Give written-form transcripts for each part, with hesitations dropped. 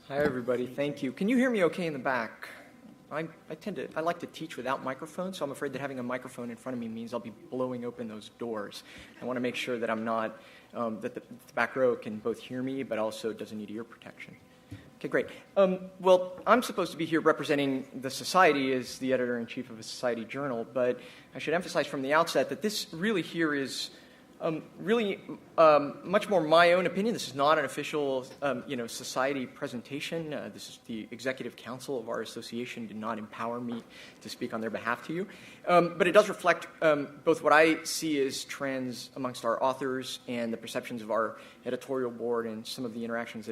Hi, everybody. Thank you. Can you hear me okay in the back? I like to teach without microphones, so I'm afraid that having a microphone in front of me means I'll be blowing open those doors. I want to make sure that I'm not, that the back row can both hear me, but also doesn't need ear protection. Okay, great. Well, I'm supposed to be here representing the Society as the editor-in-chief of a Society journal, but I should emphasize from the outset that this really here is much more my own opinion. This is not an official, Society presentation. This is the executive council of our association did not empower me to speak on their behalf to you. But it does reflect both what I see as trends amongst our authors and the perceptions of our editorial board and some of the interactions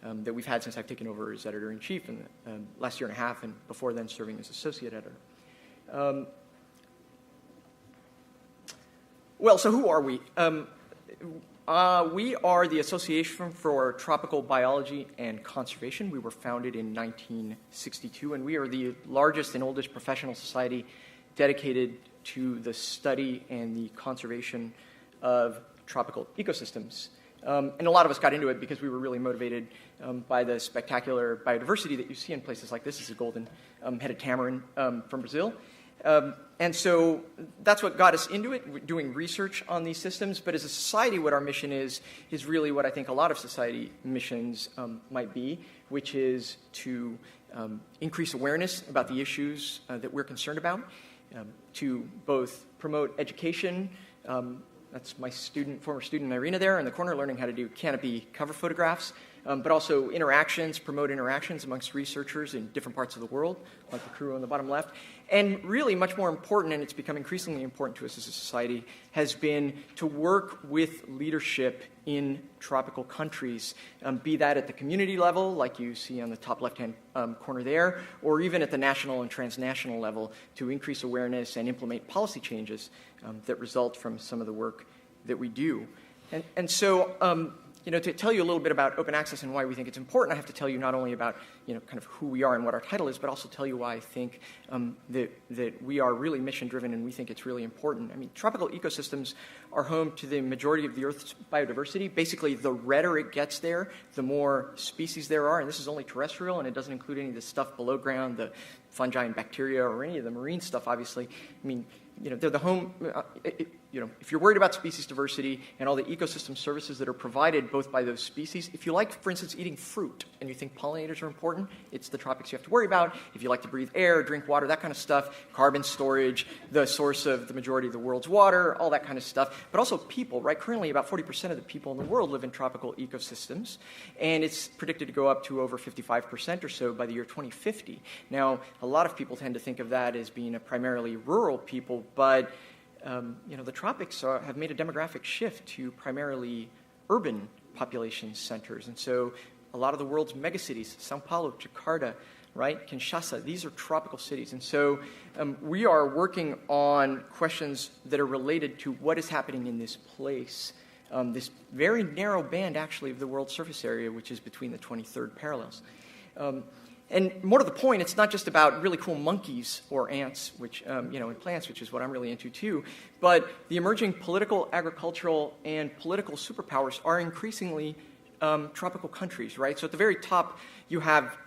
that we've had since I've taken over as editor-in-chief in the last year and a half and before then serving as associate editor. Well, so who are we? We are the Association for Tropical Biology and Conservation. We were founded in 1962, and we are the largest and oldest professional society dedicated to the study and the conservation of tropical ecosystems. And a lot of us got into it because we were really motivated by the spectacular biodiversity that you see in places like this. This is a golden-headed tamarin from Brazil. And so that's what got us into it, doing research on these systems. But as a society, what our mission is really what I think a lot of society missions might be, which is to increase awareness about the issues that we're concerned about, to both promote education. That's my former student Irina there in the corner, learning how to do canopy cover photographs, but also promote interactions amongst researchers in different parts of the world, like the crew on the bottom left. And really much more important, and it's become increasingly important to us as a society, has been to work with leadership in tropical countries, be that at the community level, like you see on the top left-hand corner there, or even at the national and transnational level to increase awareness and implement policy changes that result from some of the work that we do. And so, to tell you a little bit about open access and why we think it's important, I have to tell you not only about, kind of who we are and what our title is, but also tell you why I think that we are really mission-driven and we think it's really important. I mean, tropical ecosystems are home to the majority of the Earth's biodiversity. Basically, the redder it gets there, the more species there are, and this is only terrestrial, and it doesn't include any of the stuff below ground, the fungi and bacteria, or any of the marine stuff, obviously. I mean, they're the home, if you're worried about species diversity and all the ecosystem services that are provided both by those species, if you like, for instance, eating fruit and you think pollinators are important, it's the tropics you have to worry about. If you like to breathe air, drink water, that kind of stuff, carbon storage, the source of the majority of the world's water, all that kind of stuff. But also people, right? Currently, about 40% of the people in the world live in tropical ecosystems, and it's predicted to go up to over 55% or so by the year 2050. Now, a lot of people tend to think of that as being a primarily rural people, but the tropics have made a demographic shift to primarily urban population centers. And so a lot of the world's megacities, Sao Paulo, Jakarta, right, Kinshasa, these are tropical cities. And so we are working on questions that are related to what is happening in this place, this very narrow band, actually, of the world's surface area, which is between the 23rd parallels. And more to the point, it's not just about really cool monkeys or ants, which, and plants, which is what I'm really into too, but the emerging political, agricultural, and political superpowers are increasingly tropical countries, right? So at the very top, you have,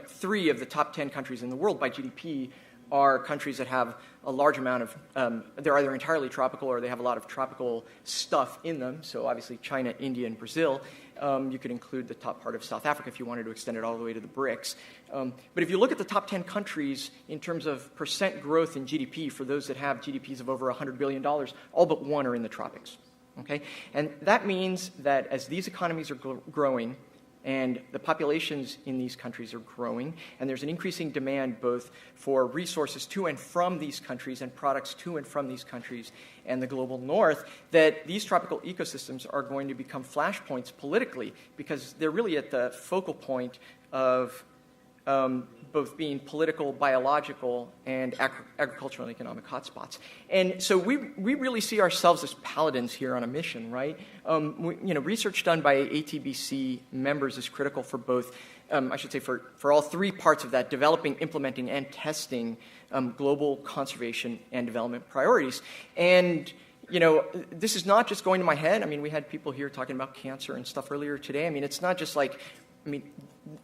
3 of the top 10 countries in the world by GDP are countries that have a large amount of, they're either entirely tropical or they have a lot of tropical stuff in them. So obviously China, India, and Brazil. You could include the top part of South Africa if you wanted to extend it all the way to the BRICS. But if you look at the top 10 countries in terms of percent growth in GDP for those that have GDPs of over $100 billion, all but one are in the tropics. Okay? And that means that as these economies are growing, and the populations in these countries are growing, and there's an increasing demand both for resources to and from these countries and products to and from these countries and the global north, that these tropical ecosystems are going to become flashpoints politically because they're really at the focal point of both being political, biological, and agricultural and economic hotspots. And so we really see ourselves as paladins here on a mission, right? Research done by ATBC members is critical for both, for all 3 parts of that, developing, implementing, and testing global conservation and development priorities. And this is not just going to my head. I mean, we had people here talking about cancer and stuff earlier today. I mean, it's not just like I mean,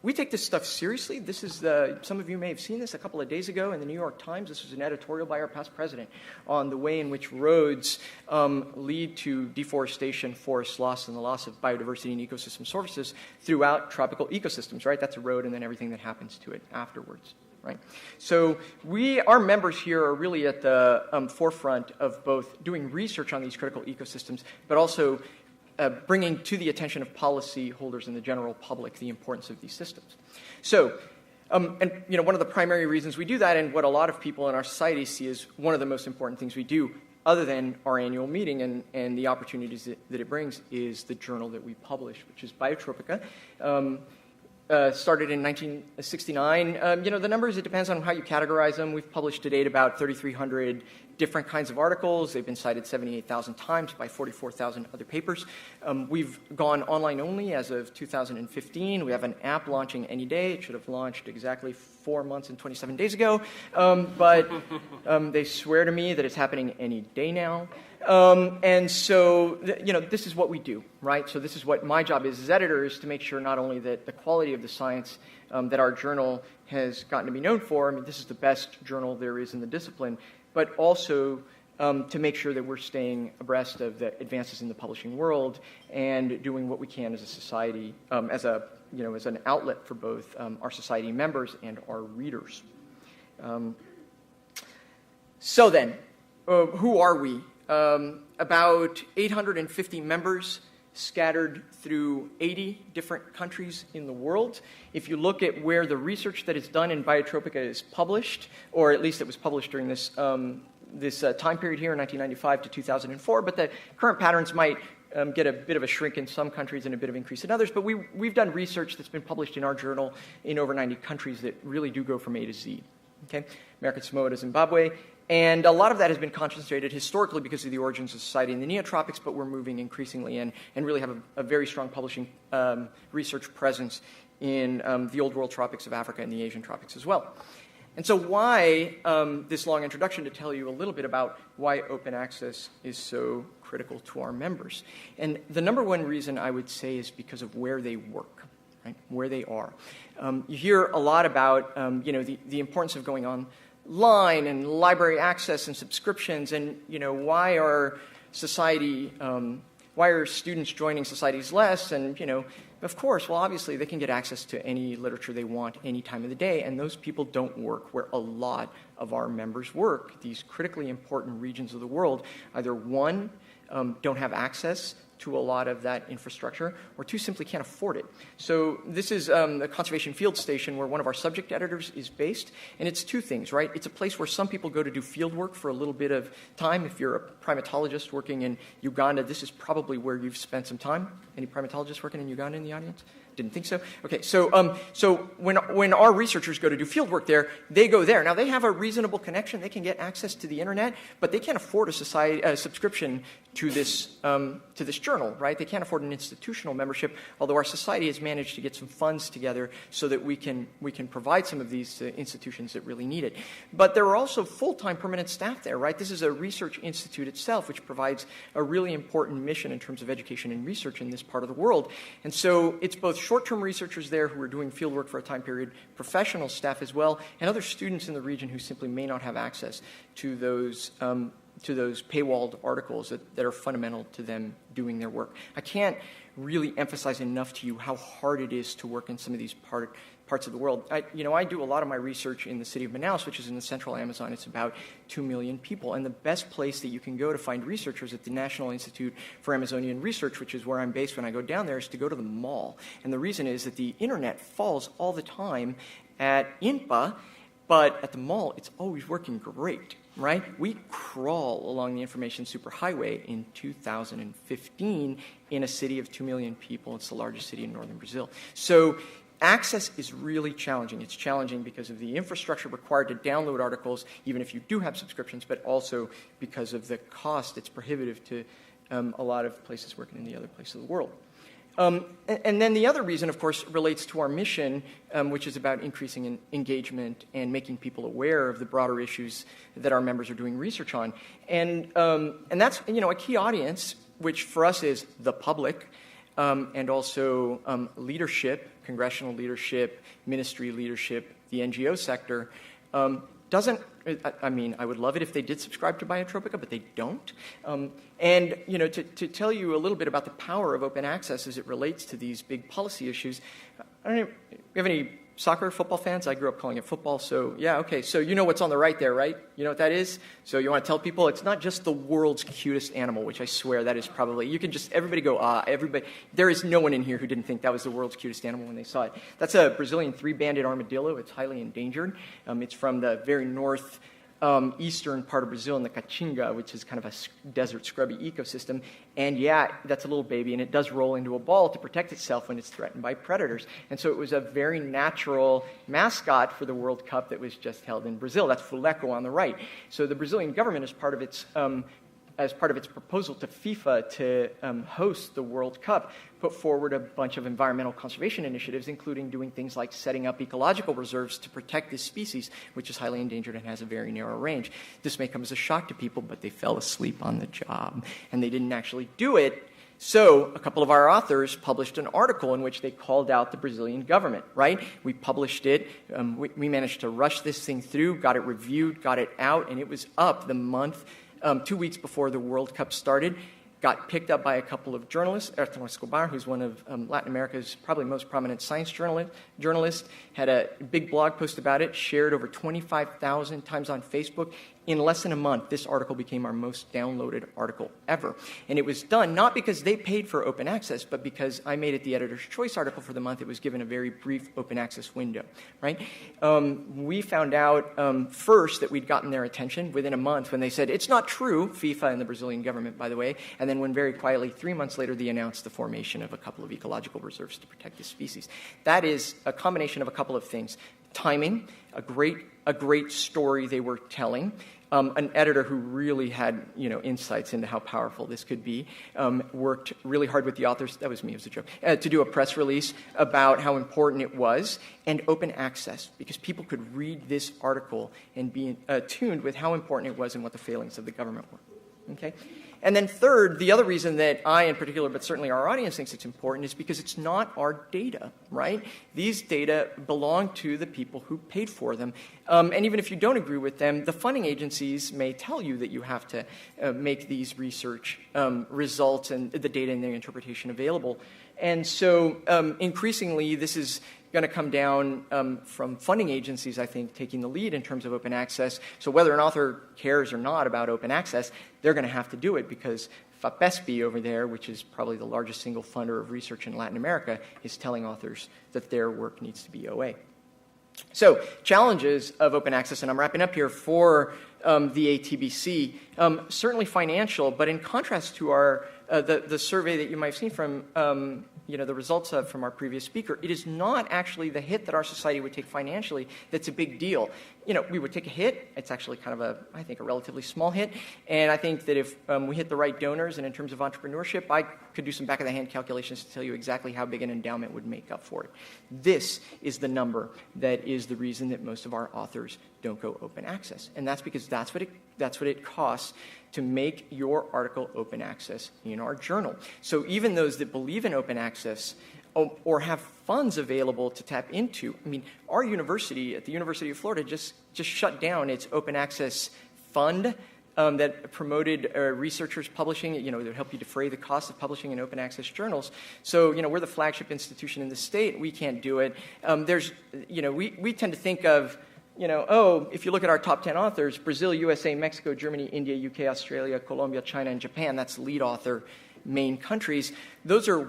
we take this stuff seriously. This is some of you may have seen this a couple of days ago in the New York Times. This was an editorial by our past president on the way in which roads lead to deforestation, forest loss, and the loss of biodiversity and ecosystem services throughout tropical ecosystems, right? That's a road and then everything that happens to it afterwards, right? So our members here are really at the forefront of both doing research on these critical ecosystems, but also bringing to the attention of policyholders and the general public the importance of these systems. So, and one of the primary reasons we do that, and what a lot of people in our society see as one of the most important things we do, other than our annual meeting and the opportunities that it brings, is the journal that we publish, which is Biotropica. Started in 1969. The numbers, it depends on how you categorize them. We've published to date about 3,300 different kinds of articles. They've been cited 78,000 times by 44,000 other papers. We've gone online only as of 2015. We have an app launching any day. It should have launched exactly 4 months and 27 days ago. But they swear to me that it's happening any day now. And so, this is what we do, right? So this is what my job is as editor, is to make sure not only that the quality of the science that our journal has gotten to be known for, I mean, this is the best journal there is in the discipline, but also to make sure that we're staying abreast of the advances in the publishing world and doing what we can as a society, as an outlet for both our society members and our readers. So then, who are we? About 850 members scattered through 80 different countries in the world. If you look at where the research that is done in Biotropica is published, or at least it was published during this time period here in 1995 to 2004, but the current patterns might get a bit of a shrink in some countries and a bit of increase in others. But we've done research that's been published in our journal in over 90 countries that really do go from A to Z. Okay? American Samoa to Zimbabwe. And a lot of that has been concentrated historically because of the origins of society in the neotropics, but we're moving increasingly in and really have a very strong publishing research presence in the old world tropics of Africa and the Asian tropics as well. And so why this long introduction to tell you a little bit about why open access is so critical to our members. And the number one reason I would say is because of where they work, right? Where they are. You hear a lot about the importance of going online and library access and subscriptions, and why are students joining societies less? And of course, well, obviously they can get access to any literature they want any time of the day, and those people don't work where a lot of our members work. These critically important regions of the world, either one, don't have access to a lot of that infrastructure, or two, simply can't afford it. So this is a conservation field station where one of our subject editors is based, and it's two things, right? It's a place where some people go to do field work for a little bit of time. If you're a primatologist working in Uganda, this is probably where you've spent some time. Any primatologists working in Uganda in the audience? Didn't think so. Okay, so when our researchers go to do field work there, they go there. Now, they have a reasonable connection. They can get access to the internet, but they can't afford a subscription to this journal, right? They can't afford an institutional membership, although our society has managed to get some funds together so that we can provide some of these institutions that really need it. But there are also full-time permanent staff there, right? This is a research institute itself, which provides a really important mission in terms of education and research in this part of the world. And so it's both short-term researchers there who are doing field work for a time period, professional staff as well, and other students in the region who simply may not have access to those paywalled articles that are fundamental to them doing their work. I can't really emphasize enough to you how hard it is to work in some of these parts of the world. I do a lot of my research in the city of Manaus, which is in the central Amazon. It's about 2 million people. And the best place that you can go to find researchers at the National Institute for Amazonian Research, which is where I'm based when I go down there, is to go to the mall. And the reason is that the internet falls all the time at INPA, but at the mall, it's always working great, right? We crawl along the information superhighway in 2015 in a city of 2 million people. It's the largest city in northern Brazil. So access is really challenging. It's challenging because of the infrastructure required to download articles, even if you do have subscriptions, but also because of the cost. It's prohibitive to a lot of places working in the other places of the world. And then the other reason, of course, relates to our mission, which is about increasing engagement and making people aware of the broader issues that our members are doing research on. And that's, a key audience, which for us is the public, and also leadership, congressional leadership, ministry leadership, the NGO sector, doesn't, I mean, I would love it if they did subscribe to Biotropica, but they don't. And, you know, to tell you a little bit about the power of open access as it relates to these big policy issues, I don't know, you have any soccer, football fans? I grew up calling it football, so yeah, okay. So you know what's on the right there, right? You know what that is? So you want to tell people it's not just the world's cutest animal, which I swear that is probably, you can just, everybody go, everybody. There is no one in here who didn't think that was the world's cutest animal when they saw it. That's a Brazilian three-banded armadillo. It's highly endangered. It's from the very north eastern part of Brazil in the Caatinga, which is kind of a desert scrubby ecosystem. And yeah, that's a little baby, and it does roll into a ball to protect itself when it's threatened by predators. And so it was a very natural mascot for the World Cup that was just held in Brazil. That's Fuleco on the right. So the Brazilian government, as part of its proposal to FIFA to host the World Cup, put forward a bunch of environmental conservation initiatives, including doing things like setting up ecological reserves to protect this species, which is highly endangered and has a very narrow range. This may come as a shock to people, but they fell asleep on the job, and they didn't actually do it. So a couple of our authors published an article in which they called out the Brazilian government, right? We published it. We managed to rush this thing through, got it reviewed, got it out, and it was up the month 2 weeks before the World Cup started. Got picked up by a couple of journalists. Ernesto Escobar, who's one of Latin America's probably most prominent science journalist, had a big blog post about it, shared over 25,000 times on Facebook. In less than a month, this article became our most downloaded article ever. And it was done not because they paid for open access, but because I made it the editor's choice article for the month. It was given a very brief open access window, right? We found out first that we'd gotten their attention within a month when they said, it's not true, FIFA and the Brazilian government, by the way, and then when very quietly, 3 months later, they announced the formation of a couple of ecological reserves to protect the species. That is a combination of a couple of things. Timing, a great story they were telling, an editor who really had, insights into how powerful this could be, worked really hard with the authors, that was me, it was a joke, to do a press release about how important it was, and open access, because people could read this article and be attuned with how important it was and what the failings of the government were. Okay? And then third, the other reason that I in particular, but certainly our audience thinks it's important is because it's not our data, right? These data belong to the people who paid for them. And even if you don't agree with them, the funding agencies may tell you that you have to make these research results and the data and their interpretation available. And so increasingly, this is going to come down from funding agencies, I think, taking the lead in terms of open access. So whether an author cares or not about open access, they're going to have to do it because FAPESP over there, which is probably the largest single funder of research in Latin America, is telling authors that their work needs to be OA. So challenges of open access, and I'm wrapping up here for the ATBC, certainly financial, but in contrast to our the survey that you might have seen from the results from our previous speaker, it is not actually the hit that our society would take financially that's a big deal. We would take a hit. It's actually kind of I think a relatively small hit. And I think that if we hit the right donors, and in terms of entrepreneurship, I could do some back-of-the-hand calculations to tell you exactly how big an endowment would make up for it. This is the number that is the reason that most of our authors don't go open access. And that's because that's what it costs to make your article open access in our journal. So even those that believe in open access or have funds available to tap into, I mean, our university at the University of Florida just shut down its open access fund that promoted researchers publishing, that would help you defray the cost of publishing in open access journals. So, we're the flagship institution in the state. We can't do it. We tend to think of, if you look at our top 10 authors, Brazil, USA, Mexico, Germany, India, UK, Australia, Colombia, China, and Japan, that's lead author main countries. Those are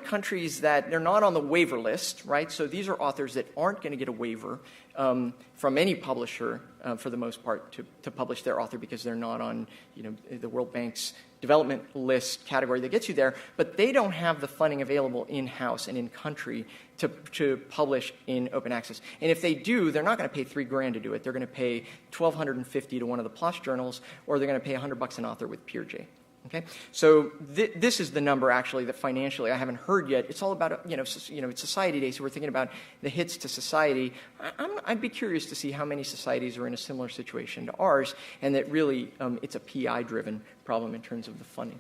countries that they're not on the waiver list, right? So these are authors that aren't going to get a waiver from any publisher for the most part to publish their author because they're not on, the World Bank's development list category that gets you there, but they don't have the funding available in-house and in-country to publish in open access. And if they do, they're not going to pay $3,000 to do it. They're going to pay $1,250 to one of the PLOS journals, or they're going to pay $100 an author with PeerJ. Okay, so this is the number actually that financially I haven't heard yet. It's all about it's Society Day, so we're thinking about the hits to society. I'm I'd be curious to see how many societies are in a similar situation to ours, and that really it's a PI-driven problem in terms of the funding.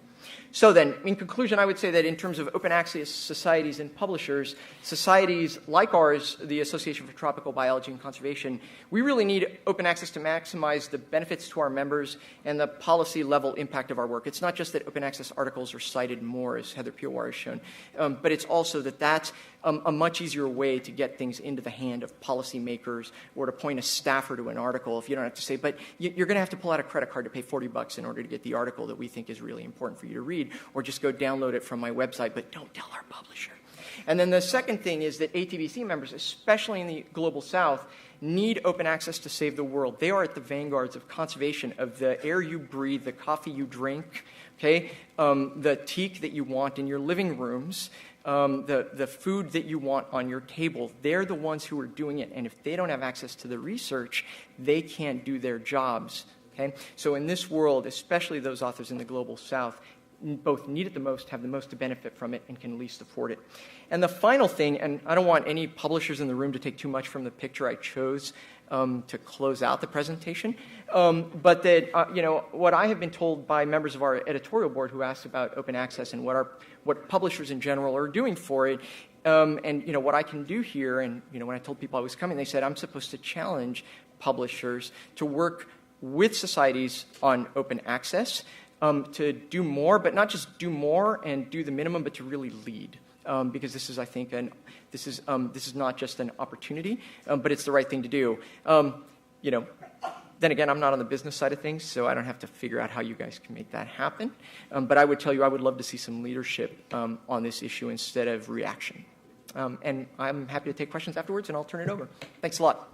So then, in conclusion, I would say that in terms of open access societies and publishers, societies like ours, the Association for Tropical Biology and Conservation, we really need open access to maximize the benefits to our members and the policy level impact of our work. It's not just that open access articles are cited more, as Heather Piawar has shown, but it's also that that's a much easier way to get things into the hand of policymakers, or to point a staffer to an article if you don't have to say, but you're going to have to pull out a credit card to pay $40 in order to get the article that we think is really important for you to read, or just go download it from my website, but don't tell our publisher. And then the second thing is that ATBC members, especially in the Global South, need open access to save the world. They are at the vanguards of conservation, of the air you breathe, the coffee you drink, okay, the teak that you want in your living rooms, the food that you want on your table. They're the ones who are doing it, and if they don't have access to the research, they can't do their jobs. Okay? So in this world, especially those authors in the Global South, both need it the most, have the most to benefit from it, and can least afford it. And the final thing, and I don't want any publishers in the room to take too much from the picture I chose to close out the presentation, but that what I have been told by members of our editorial board who asked about open access and what publishers in general are doing for it, and what I can do here, and when I told people I was coming, they said I'm supposed to challenge publishers to work with societies on open access, to do more, but not just do more and do the minimum, but to really lead. Because this is, I think, this is not just an opportunity, but it's the right thing to do. Then again, I'm not on the business side of things, so I don't have to figure out how you guys can make that happen. But I would tell you I would love to see some leadership on this issue instead of reaction. And I'm happy to take questions afterwards, and I'll turn it over. Thanks a lot.